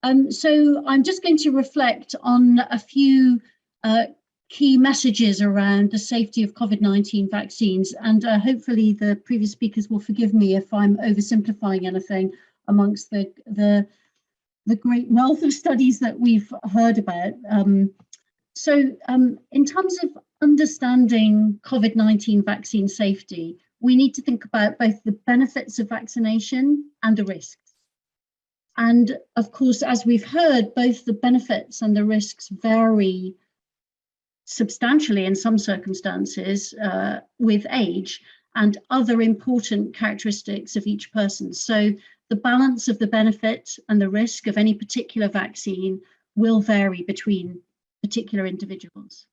So I'm just going to reflect on a few key messages around the safety of COVID-19 vaccines, and hopefully the previous speakers will forgive me if I'm oversimplifying anything amongst the great wealth of studies that we've heard about. In terms of understanding COVID-19 vaccine safety, we need to think about both the benefits of vaccination and the risks. And of course, as we've heard, both the benefits and the risks vary substantially in some circumstances with age and other important characteristics of each person. So the balance of the benefit and the risk of any particular vaccine will vary between particular individuals.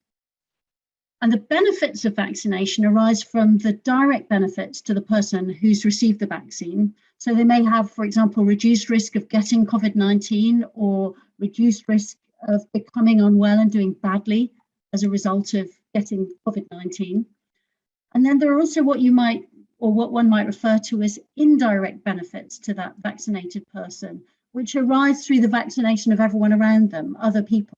And the benefits of vaccination arise from the direct benefits to the person who's received the vaccine. So they may have, for example, reduced risk of getting COVID-19 or reduced risk of becoming unwell and doing badly as a result of getting COVID-19. And then there are also what one might refer to as indirect benefits to that vaccinated person, which arise through the vaccination of everyone around them, other people.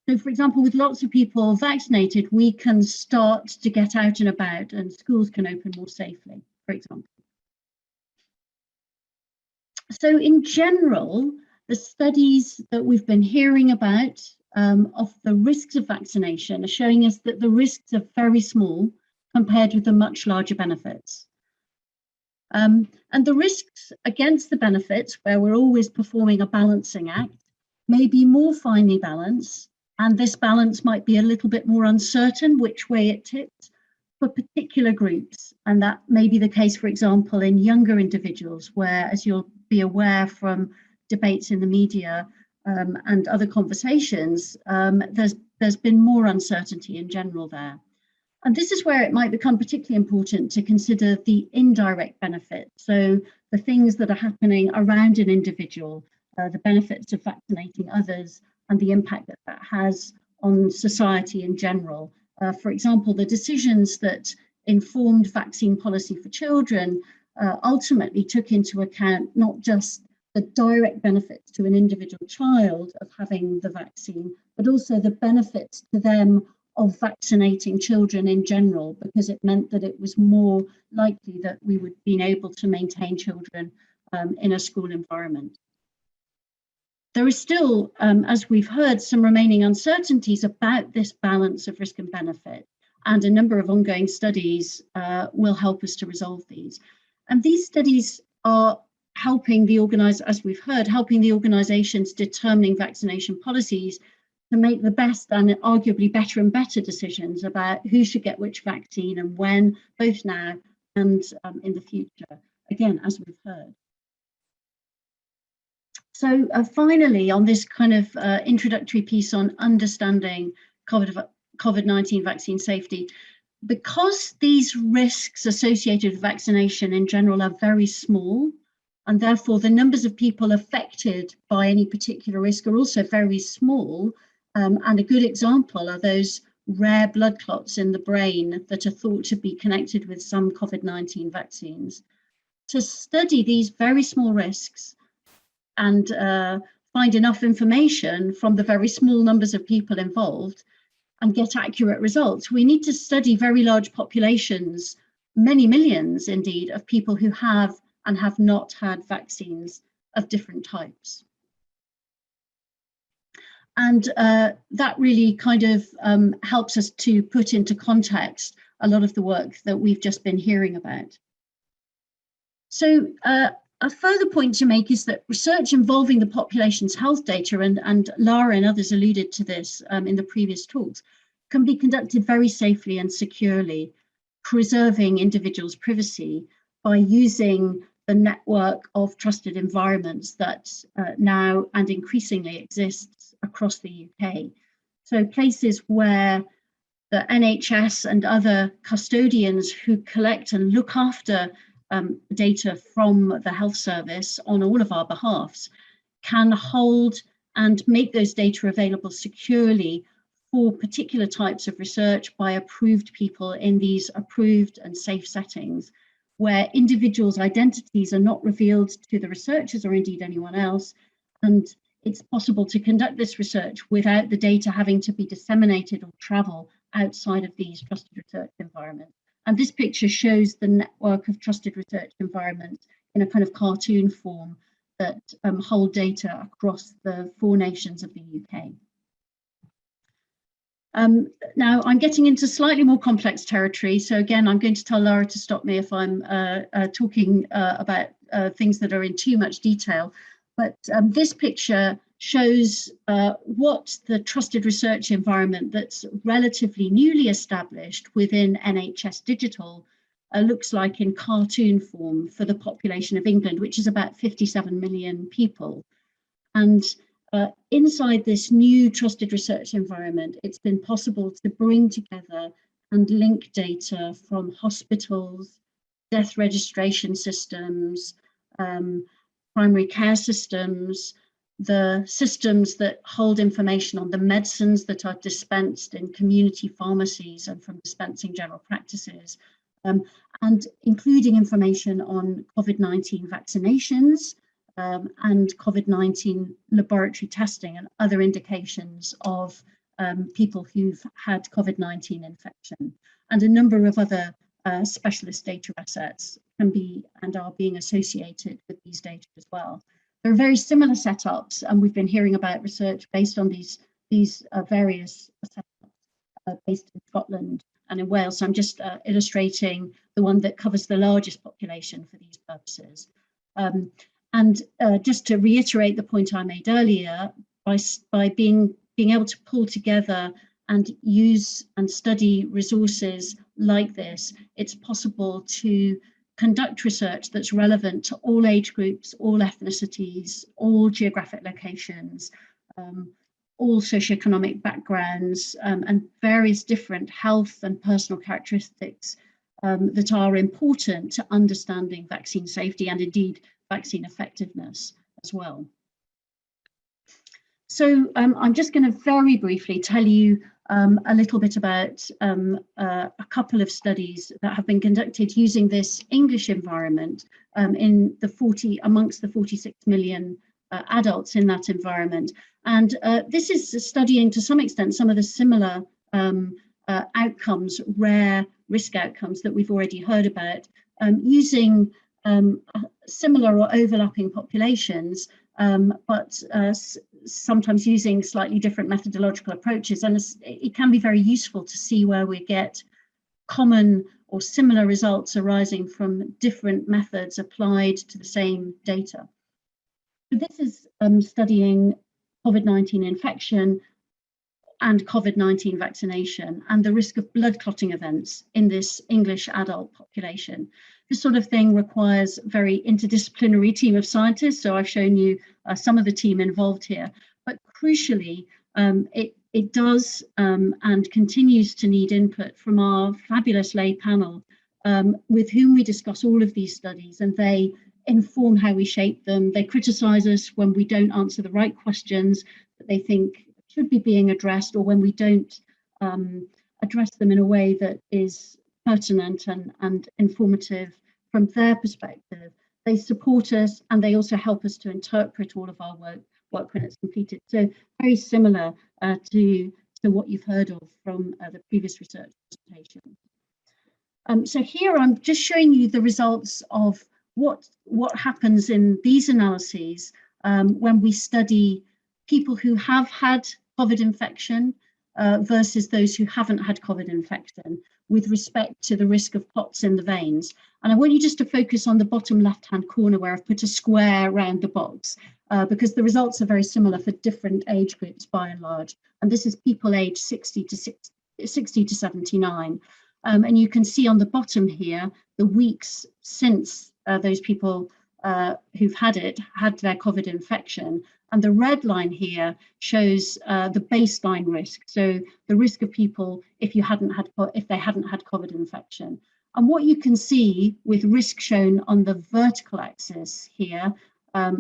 So, for example, with lots of people vaccinated, we can start to get out and about and schools can open more safely, for example. So in general, the studies that we've been hearing about of the risks of vaccination are showing us that the risks are very small compared with the much larger benefits. And the risks against the benefits, where we're always performing a balancing act, may be more finely balanced. And this balance might be a little bit more uncertain which way it tips for particular groups. And that may be the case, for example, in younger individuals, where, as you'll be aware from debates in the media and other conversations, there's been more uncertainty in general there. And this is where it might become particularly important to consider the indirect benefits. So the things that are happening around an individual, the benefits of vaccinating others, and the impact that that has on society in general. For example, the decisions that informed vaccine policy for children ultimately took into account not just the direct benefits to an individual child of having the vaccine, but also the benefits to them of vaccinating children in general, because it meant that it was more likely that we would be able to maintain children in a school environment. There is still, as we've heard, some remaining uncertainties about this balance of risk and benefit, and a number of ongoing studies will help us to resolve these. And these studies are helping the organizations determining vaccination policies to make the best and arguably better and better decisions about who should get which vaccine and when, both now and in the future, again, as we've heard. So finally, on this kind of introductory piece on understanding COVID-19 vaccine safety, because these risks associated with vaccination in general are very small, and therefore the numbers of people affected by any particular risk are also very small, and a good example are those rare blood clots in the brain that are thought to be connected with some COVID-19 vaccines. To study these very small risks and find enough information from the very small numbers of people involved and get accurate results, we need to study very large populations, many millions indeed, of people who have and have not had vaccines of different types. And that really kind of helps us to put into context a lot of the work that we've just been hearing about. So a further point to make is that research involving the population's health data, and Lara and others alluded to this in the previous talks, can be conducted very safely and securely, preserving individuals' privacy by using the network of trusted environments that now and increasingly exists across the UK. So places where the NHS and other custodians who collect and look after data from the health service on all of our behalfs can hold and make those data available securely for particular types of research by approved people in these approved and safe settings, where individuals' identities are not revealed to the researchers or indeed anyone else, and it's possible to conduct this research without the data having to be disseminated or travel outside of these trusted research environments. And this picture shows the network of trusted research environments in a kind of cartoon form that hold data across the 4 nations of the UK. Now I'm getting into slightly more complex territory. So again, I'm going to tell Lara to stop me if I'm talking about things that are in too much detail. But this picture shows what the trusted research environment that's relatively newly established within NHS Digital looks like in cartoon form for the population of England, which is about 57 million people. And inside this new trusted research environment, it's been possible to bring together and link data from hospitals, death registration systems, primary care systems, the systems that hold information on the medicines that are dispensed in community pharmacies and from dispensing general practices, and including information on COVID-19 vaccinations, and COVID-19 laboratory testing and other indications of people who've had COVID-19 infection. And a number of other specialist data assets can be and are being associated with these data as well. There are very similar setups, and we've been hearing about research based on these various setups based in Scotland and in Wales. So I'm just illustrating the one that covers the largest population for these purposes. And just to reiterate the point I made earlier, by being able to pull together and use and study resources like this, it's possible to conduct research that's relevant to all age groups, all ethnicities, all geographic locations, all socioeconomic backgrounds, and various different health and personal characteristics that are important to understanding vaccine safety and indeed vaccine effectiveness as well. So I'm just going to very briefly tell you a little bit about a couple of studies that have been conducted using this English environment in the amongst the 46 million adults in that environment. And this is studying to some extent some of the similar outcomes, rare risk outcomes that we've already heard about, using similar or overlapping populations, but sometimes using slightly different methodological approaches. And it can be very useful to see where we get common or similar results arising from different methods applied to the same data. So this is studying COVID-19 infection and COVID-19 vaccination and the risk of blood clotting events in this English adult population. This sort of thing requires a very interdisciplinary team of scientists. So I've shown you some of the team involved here, but crucially, it does and continues to need input from our fabulous lay panel with whom we discuss all of these studies, and they inform how we shape them. They criticize us when we don't answer the right questions that they think should be being addressed, or when we don't address them in a way that is pertinent and informative from their perspective. They support us, and they also help us to interpret all of our work when it's completed. So very similar to what you've heard of from the previous research presentation. So here I'm just showing you the results of what happens in these analyses when we study people who have had COVID infection versus those who haven't had COVID infection with respect to the risk of clots in the veins. And I want you just to focus on the bottom left-hand corner where I've put a square around the box because the results are very similar for different age groups by and large. And this is people aged 60 to 79. And you can see on the bottom here, the weeks since those people who've had their COVID infection. And the red line here shows the baseline risk. So the risk of people if they hadn't had COVID infection. And what you can see with risk shown on the vertical axis here,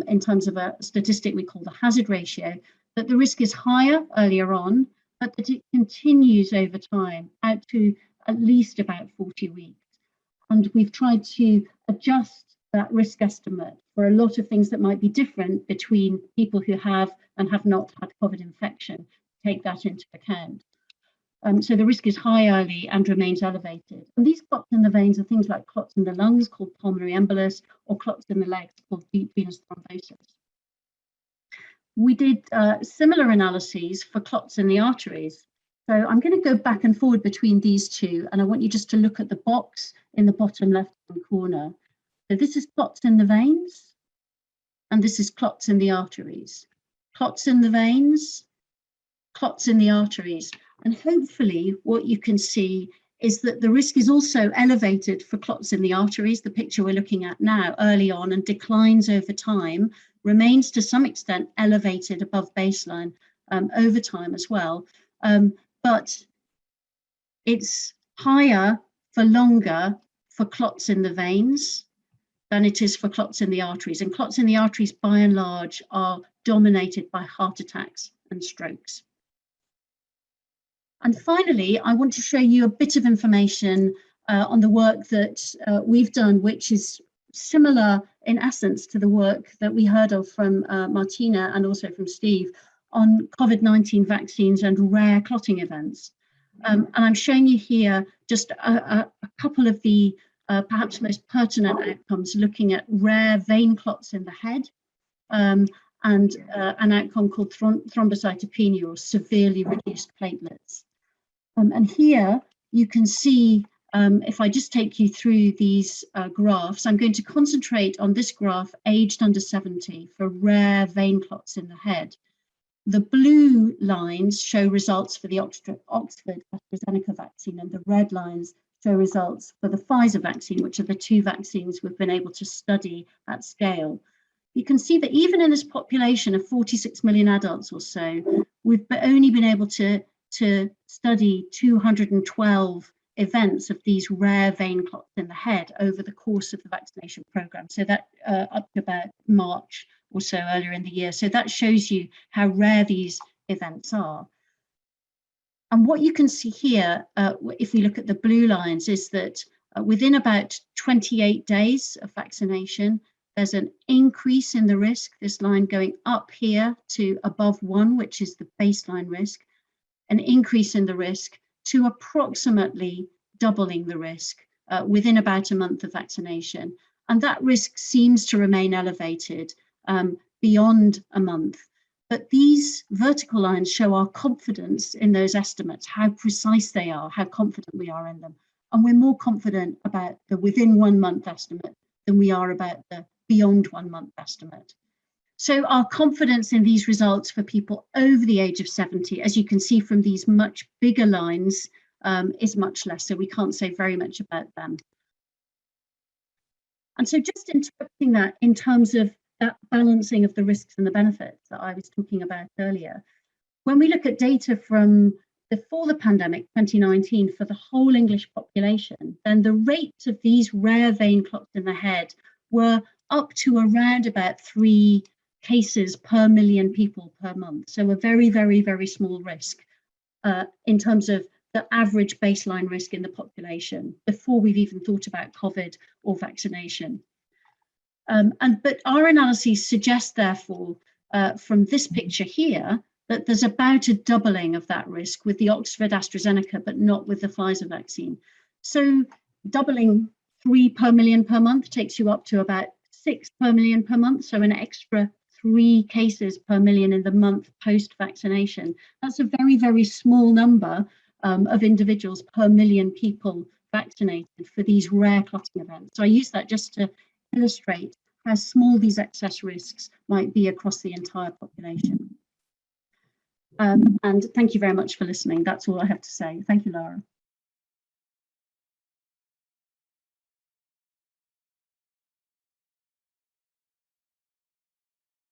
in terms of a statistic we call the hazard ratio, that the risk is higher earlier on, but that it continues over time out to at least about 40 weeks. And we've tried to adjust that risk estimate for a lot of things that might be different between people who have and have not had COVID infection. Take that into account. So the risk is high early and remains elevated. And these clots in the veins are things like clots in the lungs called pulmonary embolus, or clots in the legs called deep venous thrombosis. We did similar analyses for clots in the arteries. So I'm going to go back and forward between these two, and I want you just to look at the box in the bottom left-hand corner. So this is clots in the veins, and this is clots in the arteries. Clots in the veins, clots in the arteries. And hopefully what you can see is that the risk is also elevated for clots in the arteries, the picture we're looking at now, early on, and declines over time, remains to some extent elevated above baseline over time as well. But it's higher for longer for clots in the veins than it is for clots in the arteries. And clots in the arteries, by and large, are dominated by heart attacks and strokes. And finally, I want to show you a bit of information on the work that we've done, which is similar in essence to the work that we heard of from Martina and also from Steve on COVID-19 vaccines and rare clotting events. And I'm showing you here just a couple of the perhaps most pertinent outcomes, looking at rare vein clots in the head and an outcome called thrombocytopenia, or severely reduced platelets. And here you can see, if I just take you through these graphs, I'm going to concentrate on this graph aged under 70 for rare vein clots in the head. The blue lines show results for the Oxford AstraZeneca vaccine, and the red lines show results for the Pfizer vaccine, which are the two vaccines we've been able to study at scale. You can see that even in this population of 46 million adults or so, we've only been able to study 212 events of these rare vein clots in the head over the course of the vaccination program. So that up to about March or so earlier in the year. So that shows you how rare these events are. And what you can see here, if we look at the blue lines, is that within about 28 days of vaccination, there's an increase in the risk, this line going up here to above 1, which is the baseline risk, an increase in the risk to approximately doubling the risk within about a month of vaccination. And that risk seems to remain elevated beyond a month. But these vertical lines show our confidence in those estimates, how precise they are, how confident we are in them. And we're more confident about the within 1 month estimate than we are about the beyond 1 month estimate. So our confidence in these results for people over the age of 70, as you can see from these much bigger lines, is much less. So we can't say very much about them. And so just interpreting that in terms of that balancing of the risks and the benefits that I was talking about earlier, when we look at data from before the pandemic, 2019, for the whole English population, then the rates of these rare vein clots in the head were up to around about 3 cases per million people per month. So a very, very, very small risk in terms of the average baseline risk in the population before we've even thought about COVID or vaccination. But our analyses suggest, therefore, from this picture here, that there's about a doubling of that risk with the Oxford AstraZeneca, but not with the Pfizer vaccine. So doubling 3 per million per month takes you up to about 6 per million per month, so an extra 3 cases per million in the month post-vaccination. That's a very, very small number of individuals per million people vaccinated for these rare clotting events. So I use that just to illustrate how small these excess risks might be across the entire population. And thank you very much for listening. That's all I have to say. Thank you, Lara.